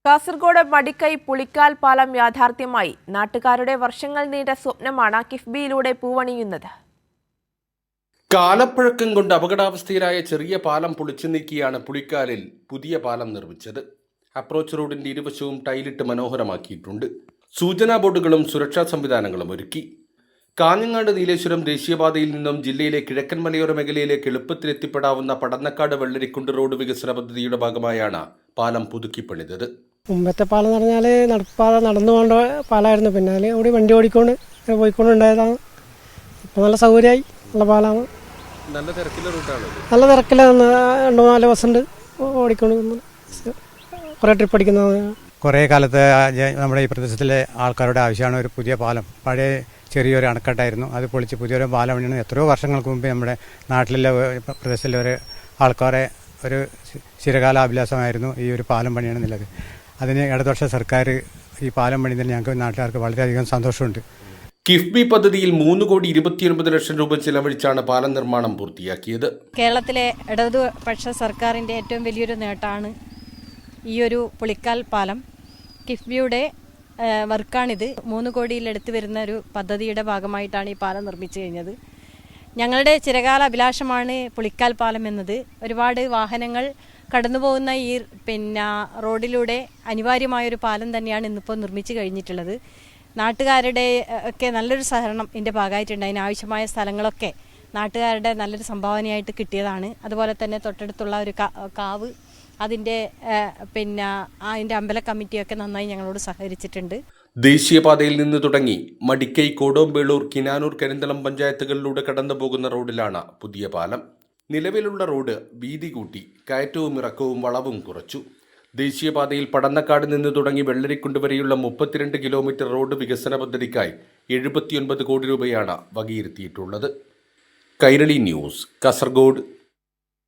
കാസർഗോഡ് മടിക്കൈ പുളിക്കാൽ പാലം യാഥാർത്ഥ്യമായി. നാട്ടുകാരുടെ വർഷങ്ങൾ നീണ്ട സ്വപ്നമാണ് കിഫ്ബിയിലൂടെ പൂവണിയുന്നത്. കാലപ്പഴക്കം കൊണ്ട് അപകടാവസ്ഥയിലായ ചെറിയ പാലം പൊളിച്ചു നീക്കിയാണ് പുളിക്കാലിൽ പുതിയ പാലം നിർമ്മിച്ചത്. അപ്രോച്ച് റോഡിന്റെ ഇരുവശവും ടൈലിട്ട് മനോഹരമാക്കിയിട്ടുണ്ട്. സൂചനാ ബോർഡുകളും സുരക്ഷാ സംവിധാനങ്ങളും ഒരുക്കി. കാഞ്ഞങ്ങാട് നീലേശ്വരം ദേശീയപാതയിൽ നിന്നും ജില്ലയിലെ കിഴക്കൻ മലയോര മേഖലയിലേക്ക് എളുപ്പത്തിൽ എത്തിപ്പെടാവുന്ന പടന്നക്കാട് വെള്ളരിക്കുണ്ട് റോഡ് വികസന പദ്ധതിയുടെ ഭാഗമായാണ് പാലം പുതുക്കിപ്പണിതത്. മുമ്പത്തെ പാലം എന്ന് പറഞ്ഞാൽ നടപ്പാതെ നടന്നു പോകേണ്ട പാലമായിരുന്നു. പിന്നെ അവിടെ വണ്ടി ഓടിക്കൊണ്ട് പോയിക്കൊണ്ടുണ്ടായതാണ്. ഇപ്പോൾ നല്ല സൗകര്യമായി, നല്ല പാലമാണ്. നല്ല തിരക്കിലെ റൂട്ടാണ്. നല്ല തിരക്കിൽ 2-4 ബസ്സുണ്ട് ഓടിക്കൊണ്ട് കുറേ ട്രിപ്പ് അടിക്കുന്നത്. കുറേ കാലത്ത് നമ്മുടെ ഈ പ്രദേശത്തിലെ ആൾക്കാരുടെ ആവശ്യമാണ് ഒരു പുതിയ പാലം. പഴയ ചെറിയൊരു അണക്കെട്ടായിരുന്നു, അത് പൊളിച്ച് പുതിയൊരു പാലം പണിയാണ്. എത്രയോ വർഷങ്ങൾക്ക് മുമ്പ് നമ്മുടെ നാട്ടിലെ പ്രദേശത്തിലെ ഒരു ആൾക്കാരെ ഒരു ചിരകാലാഭിലാഷമായിരുന്നു ഈ ഒരു പാലം പണിയാണെന്നുള്ളത്. അതിന് ഇടതുപക്ഷ സർക്കാർ ഈ പാലം പണിയതിൽ ഞങ്ങൾക്ക് നാട്ടുകാർക്ക് വളരെയധികം സന്തോഷമുണ്ട്. കിഫ്ബി പദ്ധതിയിൽ 3,29 ലക്ഷം രൂപ ചിലവഴിച്ചാണ് പാലം നിർമ്മാണം പൂർത്തിയാക്കിയത്. കേരളത്തിലെ ഇടതുപക്ഷ സർക്കാരിൻ്റെ ഏറ്റവും വലിയൊരു നേട്ടമാണ് ഈ ഒരു പുളിക്കാൽ പാലം. കിഫ്ബിയുടെ വർക്കാണിത്. 3 കോടിയിലെടുത്ത് വരുന്ന ഒരു പദ്ധതിയുടെ ഭാഗമായിട്ടാണ് ഈ പാലം നിർമ്മിച്ചു കഴിഞ്ഞത്. ഞങ്ങളുടെ ചിരകാല അഭിലാഷമാണ് പുളിക്കാൽ പാലം എന്നത്. ഒരുപാട് വാഹനങ്ങൾ കടന്നുപോകുന്ന ഈ റോഡിലൂടെ അനിവാര്യമായൊരു പാലം തന്നെയാണ് ഇന്നിപ്പോൾ നിർമ്മിച്ചു കഴിഞ്ഞിട്ടുള്ളത്. നാട്ടുകാരുടെ ഒക്കെ നല്ലൊരു സഹകരണം ഇതിൻ്റെ ഭാഗമായിട്ടുണ്ട്. അതിനാവശ്യമായ സ്ഥലങ്ങളൊക്കെ നാട്ടുകാരുടെ നല്ലൊരു സംഭാവനയായിട്ട് കിട്ടിയതാണ്. അതുപോലെ തന്നെ തൊട്ടടുത്തുള്ള ഒരു കാവ്, അതിൻ്റെ അതിൻ്റെ അമ്പല കമ്മിറ്റിയൊക്കെ നന്നായി ഞങ്ങളോട് സഹകരിച്ചിട്ടുണ്ട്. ദേശീയപാതയിൽ നിന്ന് തുടങ്ങി മടിക്കൈ, കോടോംബേളൂർ, കിനാനൂർ, കരിന്തളം പഞ്ചായത്തുകളിലൂടെ കടന്നു പോകുന്ന റോഡിലാണ് പുതിയ പാലം. നിലവിലുള്ള റോഡ് വീതി കൂട്ടി, കയറ്റവും ഇറക്കവും വളവും കുറച്ചു. ദേശീയപാതയിൽ പടന്നക്കാട് നിന്ന് തുടങ്ങി വെള്ളരിക്കുണ്ട് വരെയുള്ള 32 കിലോമീറ്റർ റോഡ് വികസന പദ്ധതിക്കായി 79 കോടി രൂപയാണ് വകയിരുത്തിയിട്ടുള്ളത്. കൈരളി ന്യൂസ്, കാസർഗോഡ്.